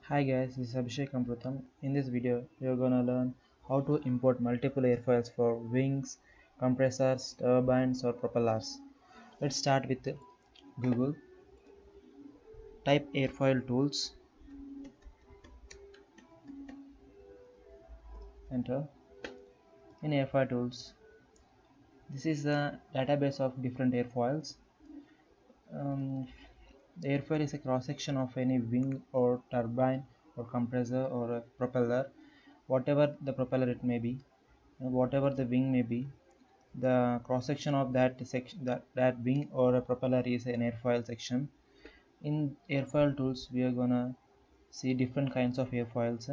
Hi guys, this is Abhishek Amrutam. In this video, we are gonna learn how to import multiple airfoils for wings, compressors, turbines or propellers. Let's start with Google. Type airfoil tools, enter. In airfoil tools, this is the database of different airfoils. Um, the airfoil is a cross section of any wing or turbine or compressor or a propeller, whatever the propeller it may be, and whatever the wing may be. The cross section of that section that wing or a propeller is an airfoil section. In airfoil tools we are gonna see different kinds of airfoils.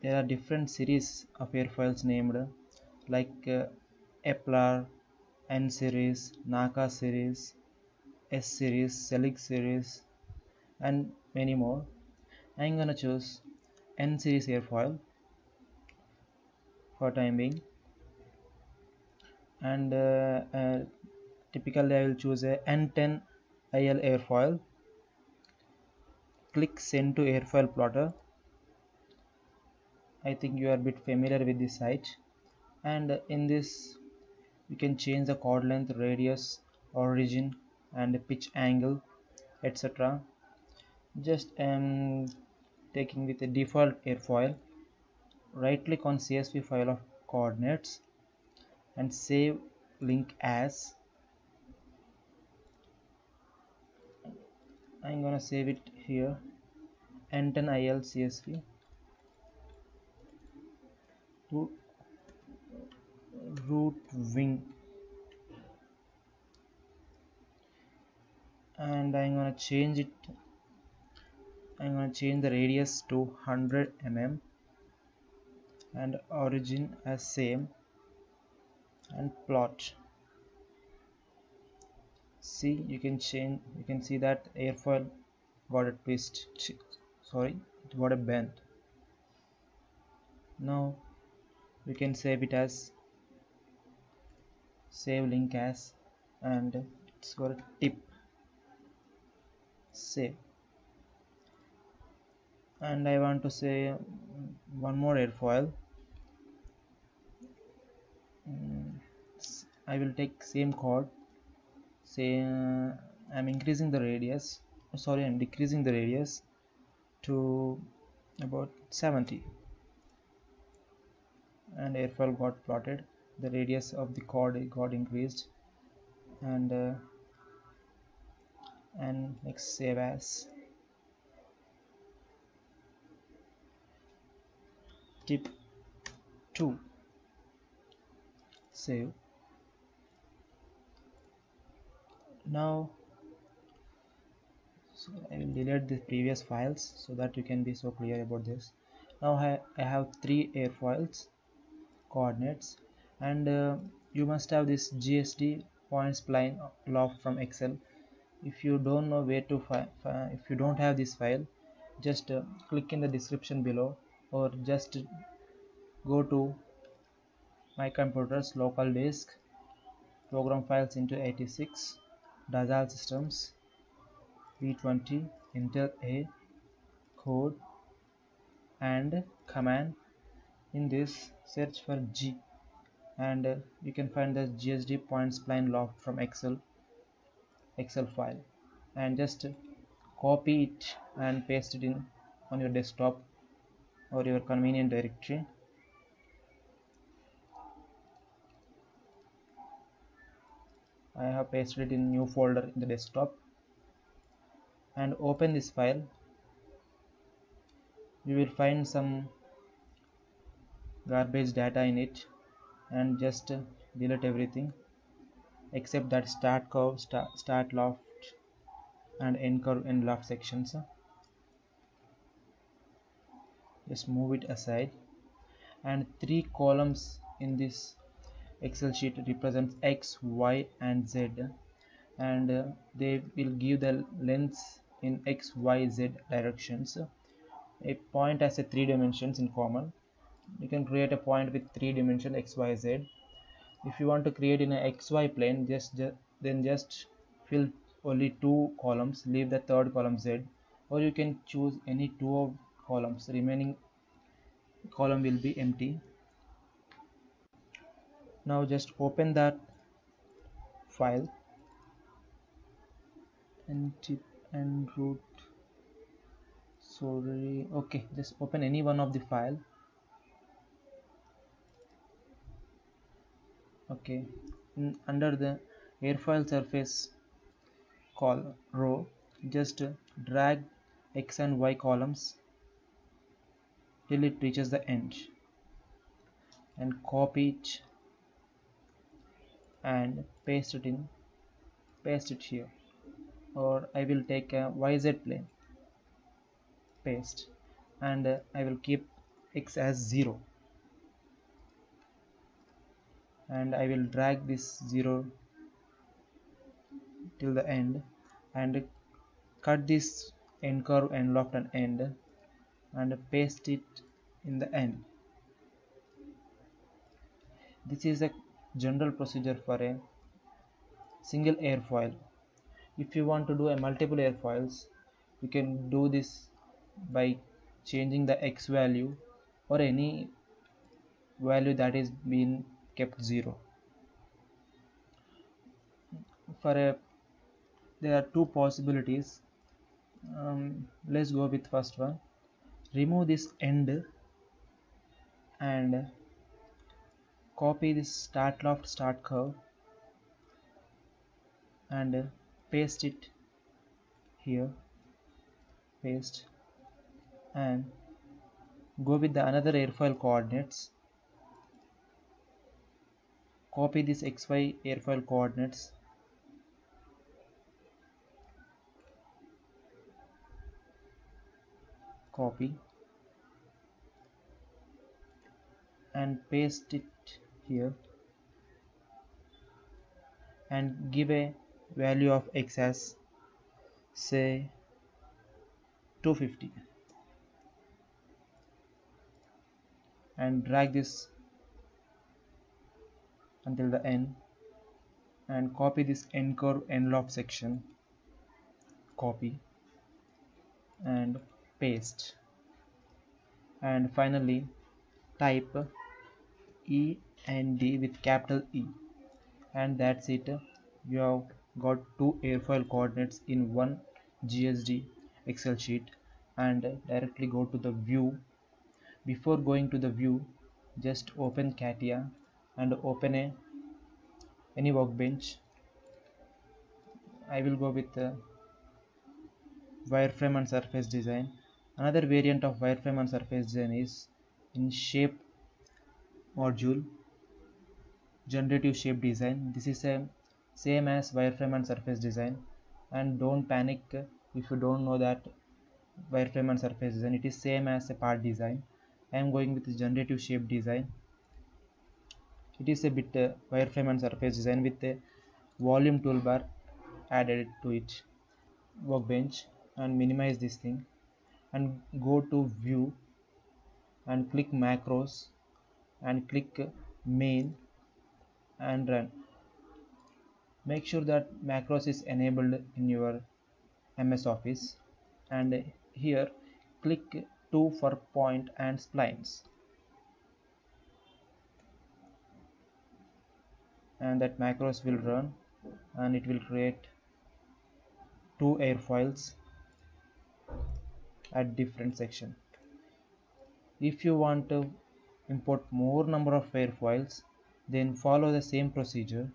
There are different series of airfoils named like Epler, N series, Naka series, S series, Selig series and many more. I'm gonna choose N series airfoil for time being, and typically I will choose a N10 IL airfoil. Click send to airfoil plotter. I think you are a bit familiar with this site, and in this you can change the chord length, radius, origin and pitch angle, etc. Just taking with a default airfoil. Right click on CSV file of coordinates and save link as. I'm gonna save it here, N10 IL CSV to root wing, and I'm gonna change the radius to 100 mm and origin as same, and plot. See, you can see that airfoil got a twist, sorry, it got a bend. Now we can save it as, save link as, and it's got a tip, save. And I want to say one more airfoil. I will take same chord, say I'm increasing the radius, sorry, I'm decreasing the radius to about 70, and airfoil got plotted. The radius of the chord got increased, and next save as, tip 2, save. Now so I will delete the previous files so that you can be so clear about this. Now I have 3 airfoils coordinates, and you must have this GSD point spline loft from Excel. If you don't know where to if you don't have this file, just click in the description below, or just go to my computer's local disk, program files into 86, Dassault Systems V20, Intel A, code and command. In this, search for G, and you can find the GSD point spline loft from Excel file, and just copy it and paste it in on your desktop or your convenient directory. I have pasted it in new folder in the desktop, and open this file. You will find some garbage data in it, and just delete everything except that start curve, start loft and end curve and loft sections. Just move it aside, and 3 columns in this Excel sheet represents X, Y and Z, and they will give the lengths in X, Y, Z directions. A point has a 3 dimensions in common. You can create a point with 3 dimensions X, Y, Z. If you want to create in a XY plane, just fill only 2 columns, leave the third column Z, or you can choose any two of columns. Remaining column will be empty. Now just open that file and tip and root. Sorry, okay, just open any one of the file. Okay, under the airfoil surface row, just drag X and Y columns till it reaches the end and copy it and paste it here, or I will take a YZ plane, paste, and I will keep X as 0, and I will drag this 0 till the end and cut this end curve and loft and end and paste it in the end. This is a general procedure for a single airfoil. If you want to do a multiple airfoils, you can do this by changing the X value or any value that is being kept 0. For a there are two possibilities. Let's go with first one. Remove this end and copy this start loft start curve and paste it here, paste, and go with the another airfoil coordinates, copy this XY airfoil coordinates, copy and paste it here and give a value of X as say 250 and drag this until the end and copy this end curve end loft section, copy and paste, and finally type E and D with capital E, and that's it. You have got two airfoil coordinates in one GSD Excel sheet. And directly go to the view. Before going to the view, just open CATIA and open any workbench. I will go with wireframe and surface design. Another variant of wireframe and surface design is in shape module, generative shape design. This is a same as wireframe and surface design, and don't panic if you don't know that wireframe and surface design. It is same as a part design. I am going with generative shape design. It is a bit wireframe and surface design with a volume toolbar added to it. Workbench and minimize this thing and go to view and click macros and click main and run. Make sure that macros is enabled in your MS Office, and here click 2 for point and splines, and that macros will run and it will create two airfoils at different section. If you want to import more number of airfoils, then follow the same procedure.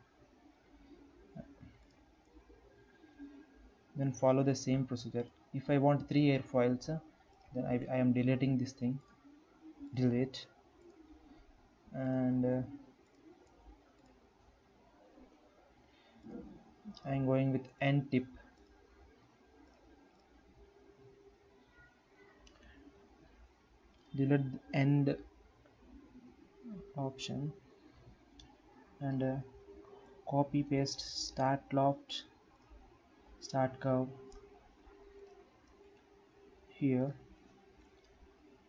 If I want 3 airfoils, then I am deleting this thing, delete, and I am going with end tip. Delete the end option and copy paste start loft start curve here,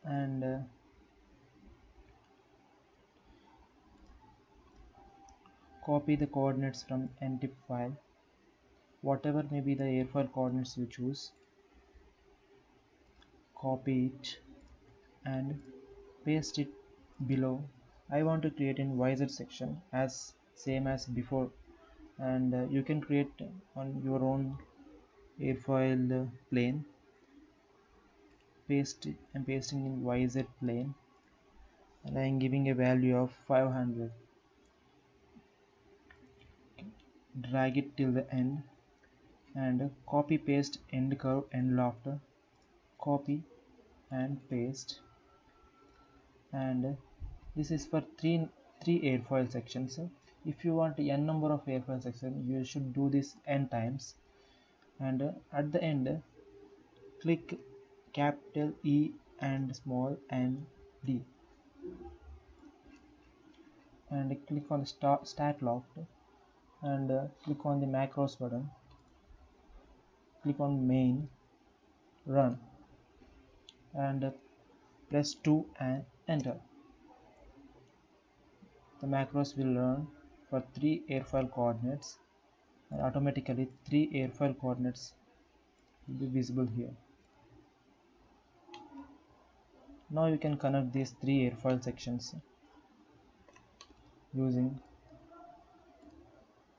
and copy the coordinates from ntip file, whatever may be the airfoil coordinates you choose, copy it and paste it below. I want to create in YZ section as same as before, and you can create on your own airfoil plane. I'm pasting in YZ plane, and I am giving a value of 500. Drag it till the end and copy paste end curve end loft, copy and paste, and this is for three airfoil sections. If you want n number of airfoil sections, you should do this n times, and at the end click capital E and small n D and click on the stat loft, and click on the macros button, click on main, run, and press 2 and enter. The macros will run for 3 airfoil coordinates, and automatically 3 airfoil coordinates will be visible here. Now you can connect these 3 airfoil sections using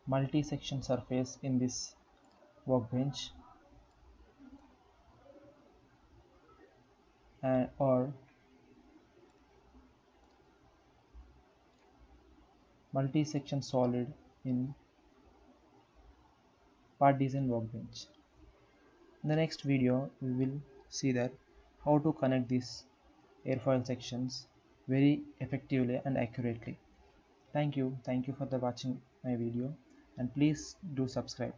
multi-section surface in this workbench, or multi-section solid in part design workbench. In the next video we will see that how to connect these airfoil sections very effectively and accurately. Thank you for the watching my video, and please do subscribe.